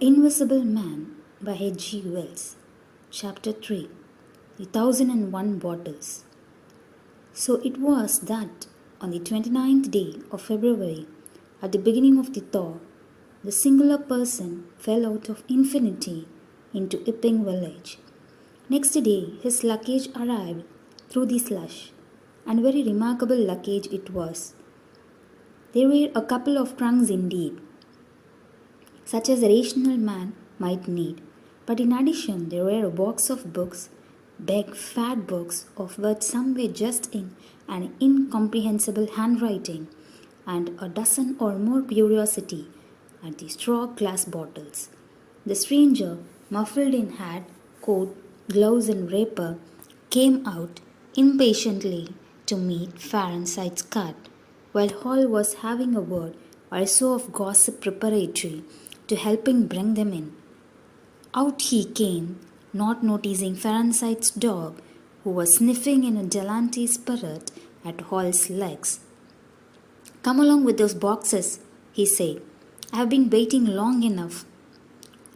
The Invisible Man by H.G. Wells. Chapter 3. The 1001 Bottles. So it was that on the 29th day of February, at the beginning of the thaw, the singular person fell out of infinity into Epping village. Next day his luggage arrived through the slush, and very remarkable luggage it was. There were a couple of trunks indeed, such as a rational man might need, but in addition there were a box of books, big fat books of which some were just in an incomprehensible handwriting, and a dozen or more curiosity at the straw glass bottles. The stranger, muffled in hat, coat, gloves and wrapper, came out impatiently to meet Fahrenheit's cart, while Hall was having a word or so of gossip preparatory to helping bring them in. Out he came, not noticing Fahrenheit's dog, who was sniffing in a dainty spirit at Hall's legs. "Come along with those boxes," he said. "I have been waiting long enough."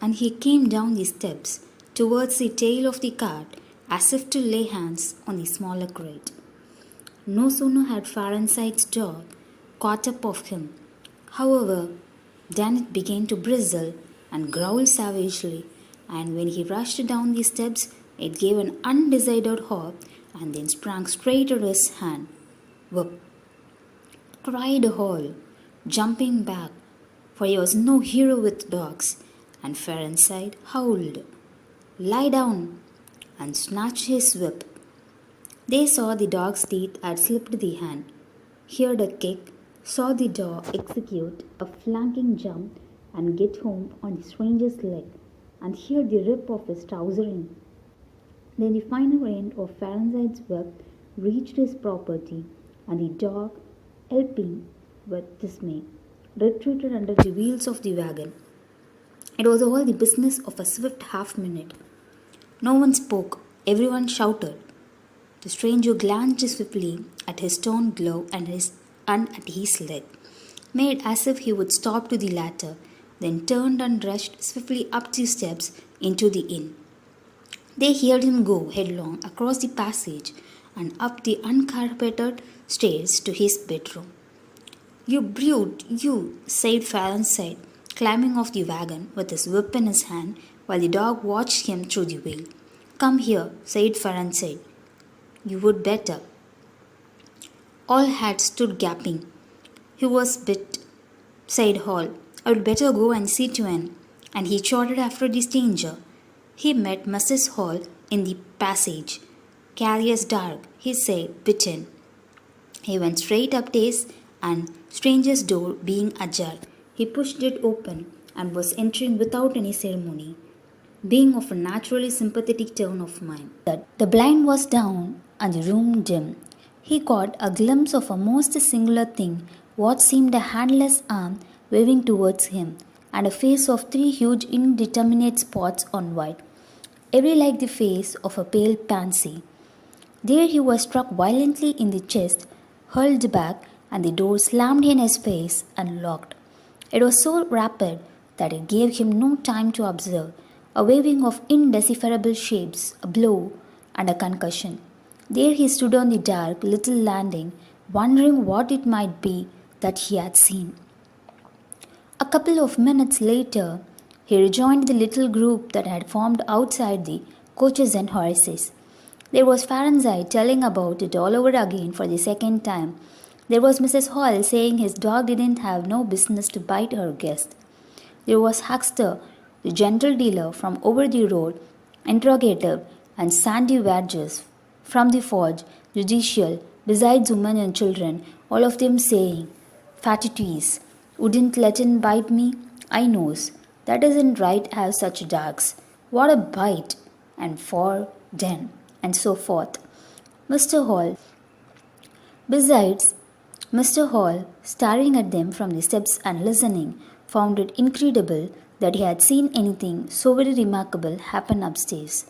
And he came down the steps towards the tail of the cart as if to lay hands on the smaller crate. No sooner had Fahrenheit's dog caught up of him, however, than it began to bristle and growl savagely, and when he rushed down the steps, it gave an undecided hop and then sprang straight at his hand. "Whoop!" cried Hall, jumping back, for he was no hero with dogs, and Fahrenheit howled, "Lie down!" and snatched his whip. They saw the dog's teeth had slipped the hand, heard a kick, saw the dog execute a flanking jump and get home on the stranger's leg, and heard the rip of his trousering. Then the finer end of Fahrenheit's whip reached his property, and the dog, yelping with dismay, retreated under the wheels of the wagon. It was all the business of a swift half-minute. No one spoke, everyone shouted. The stranger glanced swiftly at his torn glove and at his leg, made as if he would stop to the latter, then turned and rushed swiftly up the steps into the inn. They heard him go headlong across the passage and up the uncarpeted stairs to his bedroom. "You brute, you!" said Fahrenheit, climbing off the wagon with his whip in his hand while the dog watched him through the veil. "Come here," said Fahrenheit. "You would better." All had stood gaping. "He was bit," said Hall. "I would better go and see to him." And he trotted after the stranger. He met Mrs. Hall in the passage. "Carrier's dark," he said, bitten. He went straight upstairs, and stranger's door being ajar, he pushed it open and was entering without any ceremony. Being of a naturally sympathetic turn of mind, that the blind was down and the room dim, he caught a glimpse of a most singular thing, what seemed a handless arm waving towards him, and a face of 3 huge indeterminate spots on white, every like the face of a pale pansy. There he was struck violently in the chest, hurled back, and the door slammed in his face and locked. It was so rapid that it gave him no time to observe a waving of indecipherable shapes, a blow, and a concussion. There he stood on the dark little landing, wondering what it might be that he had seen. A couple of minutes later, he rejoined the little group that had formed outside the coaches and horses. There was Fahrenheit telling about it all over again for the second time. There was Mrs. Hall saying his dog didn't have no business to bite her guest. There was Huckster, the gentle dealer from over the road, interrogative, and Sandy Wadges from the forge, judicial, besides women and children, all of them saying, "Fatitudes, wouldn't let him bite me? I knows. That isn't right have such dogs. What a bite! And for den," and so forth. Besides, Mr. Hall, staring at them from the steps and listening, found it incredible that he had seen anything so very remarkable happen upstairs.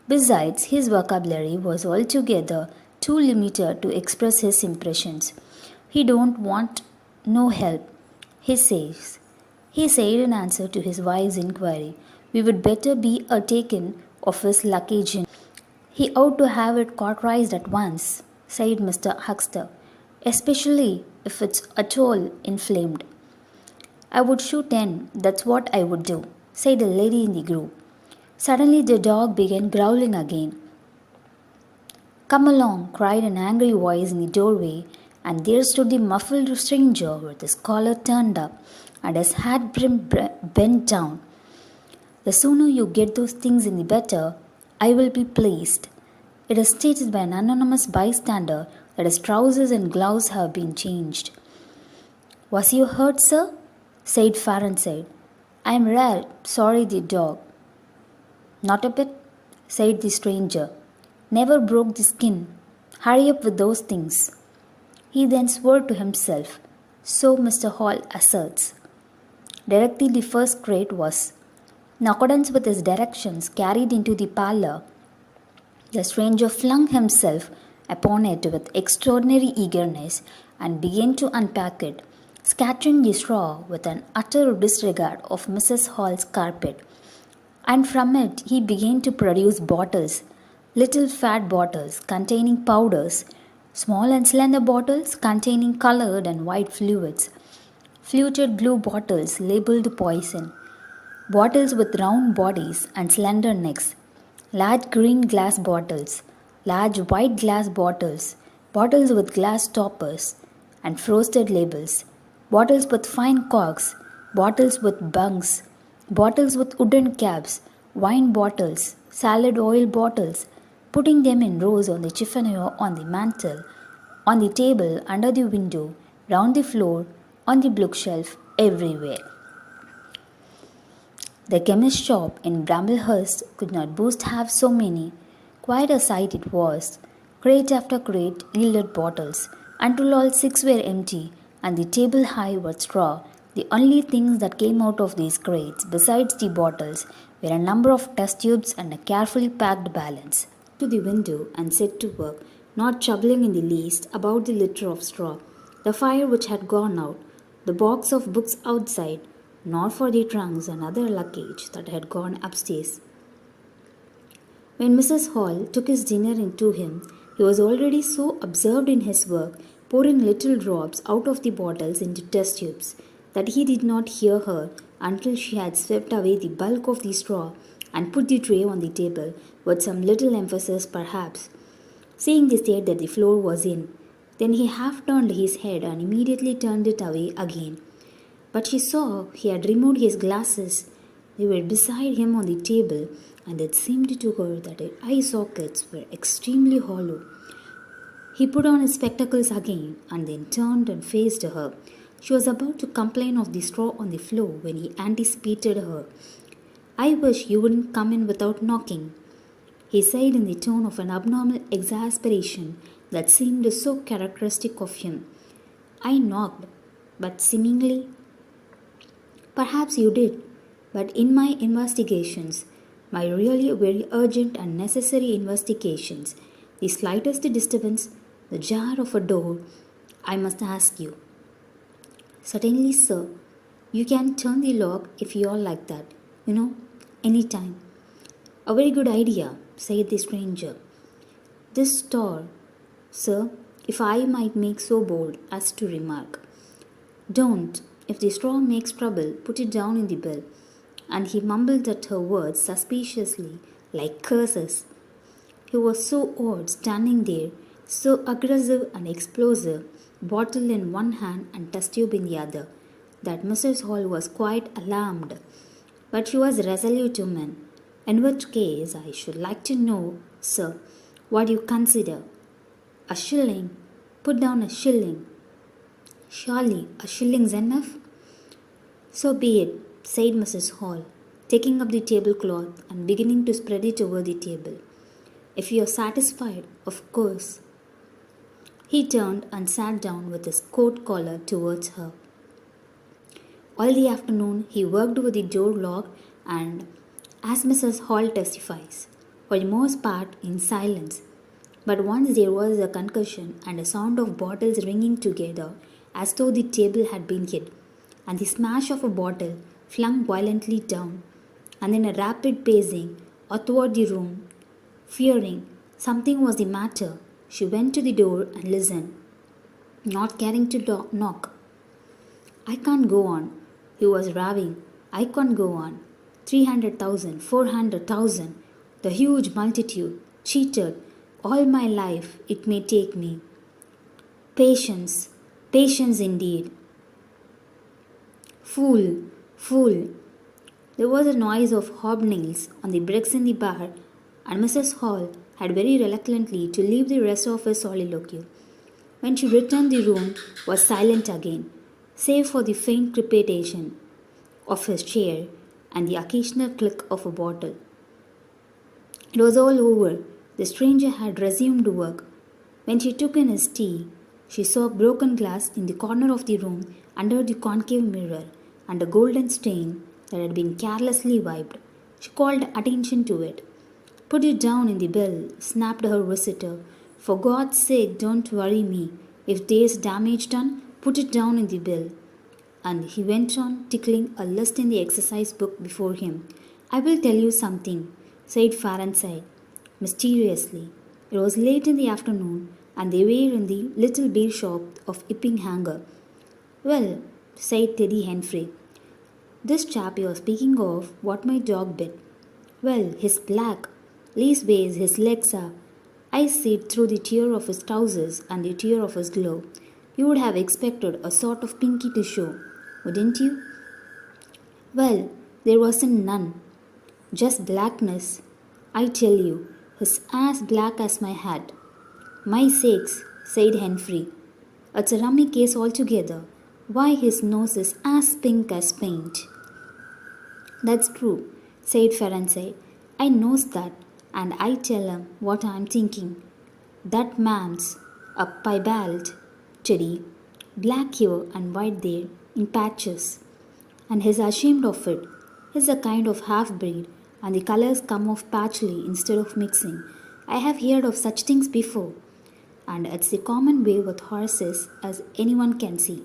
Besides, his vocabulary was altogether too limited to express his impressions. "He don't want no help," he says. he said in answer to his wife's inquiry. We would better be taken of his luggage in. He ought to have it cauterized at once, said Mr. Huxter, especially if it's at all inflamed. I would shoot in, that's what I would do, said a lady in the group. Suddenly the dog began growling again. Come along, cried an angry voice in the doorway, and there stood the muffled stranger with his collar turned up and his hat brim bent down. The sooner you get those things in the better, I will be pleased. It is stated by an anonymous bystander that his trousers and gloves have been changed. Was you hurt, sir? Said Fahrenheit. I am rare, sorry the dog. Not a bit, said the stranger. Never broke the skin. Hurry up with those things. He then swore to himself. So Mr. Hall asserts. Directly the first crate was, in accordance with his directions, carried into the parlour, the stranger flung himself upon it with extraordinary eagerness and began to unpack it, scattering the straw with an utter disregard of Mrs. Hall's carpet. And from it he began to produce bottles, little fat bottles containing powders, small and slender bottles containing colored and white fluids, fluted blue bottles labeled poison, bottles with round bodies and slender necks, large green glass bottles, large white glass bottles, bottles with glass toppers and frosted labels, bottles with fine corks, bottles with bungs, bottles with wooden caps, wine bottles, salad oil bottles, putting them in rows on the chiffonier, on the mantel, on the table, under the window, round the floor, on the bookshelf, everywhere. The chemist's shop in Bramblehurst could not boast half so many. Quite a sight it was. Crate after crate yielded bottles, until all 6 were empty, and the table high with straw. The only things that came out of these crates, besides the bottles, were a number of test tubes and a carefully packed balance. To the window and set to work, not troubling in the least about the litter of straw, the fire which had gone out, the box of books outside, nor for the trunks and other luggage that had gone upstairs. When Mrs. Hall took his dinner into him, he was already so absorbed in his work, pouring little drops out of the bottles into test tubes, that he did not hear her until she had swept away the bulk of the straw and put the tray on the table, with some little emphasis perhaps, seeing the state that the floor was in. Then he half turned his head and immediately turned it away again. But she saw he had removed his glasses. They were beside him on the table, and it seemed to her that his eye sockets were extremely hollow. He put on his spectacles again and then turned and faced her. She was about to complain of the straw on the floor when he anticipated her. I wish you wouldn't come in without knocking, he said in the tone of an abnormal exasperation that seemed so characteristic of him. I knocked, but seemingly. Perhaps you did, but in my investigations, my really very urgent and necessary investigations, the slightest disturbance, the jar of a door, I must ask you. Certainly, sir. You can turn the lock if you are like that, any time. A very good idea, said the stranger. This door, sir, if I might make so bold as to remark. Don't. If the straw makes trouble, put it down in the bill. And he mumbled at her words suspiciously, like curses. He was so odd standing there, so aggressive and explosive, bottle in one hand and test tube in the other, that Mrs. Hall was quite alarmed. But she was a resolute woman, in which case I should like to know, sir, what you consider. A shilling? Put down a shilling. Surely a shilling's enough? So be it, said Mrs. Hall, taking up the tablecloth and beginning to spread it over the table. If you are satisfied, of course. He turned and sat down with his coat collar towards her. All the afternoon he worked with the door locked and, as Mrs. Hall testifies, for the most part in silence. But once there was a concussion and a sound of bottles ringing together as though the table had been hit. and the smash of a bottle flung violently down, and then a rapid pacing athwart the room. Fearing something was the matter, she went to the door and listened, not caring to knock. I can't go on, he was raving. I can't go on. 300,000, 400,000, the huge multitude, cheated. All my life it may take me. Patience, patience indeed. Fool, fool. There was a noise of hobnails on the bricks in the bar, and Mrs. Hall had very reluctantly to leave the rest of her soliloquy. When she returned, the room was silent again, save for the faint crepitation of his chair and the occasional click of a bottle. It was all over. The stranger had resumed work. When she took in his tea, she saw broken glass in the corner of the room under the concave mirror and a golden stain that had been carelessly wiped. She called attention to it. Put it down in the bill, snapped her visitor. For God's sake, don't worry me. If there's damage done, put it down in the bill. And he went on tickling a list in the exercise book before him. I will tell you something, said Fahrenheit, mysteriously. It was late in the afternoon, and they were in the little beer shop of Epping Hanger. Well, said Teddy Henfrey, this chap you are speaking of, what my dog bit. Well, he's black. Leastways, his legs are. I see it through the tear of his trousers and the tear of his glove. You would have expected a sort of pinky to show, wouldn't you? Well, there wasn't none. Just blackness. I tell you, he's as black as my hat. My sakes, said Henfrey. It's a rummy case altogether. Why, his nose is as pink as paint. That's true, said Fahrenheit. I knows that, and I tell him what I'm thinking. That man's a piebald, Teddy, black here and white there, in patches, and he's ashamed of it. He's a kind of half-breed, and the colors come off patchily instead of mixing. I have heard of such things before, and it's the common way with horses, as anyone can see.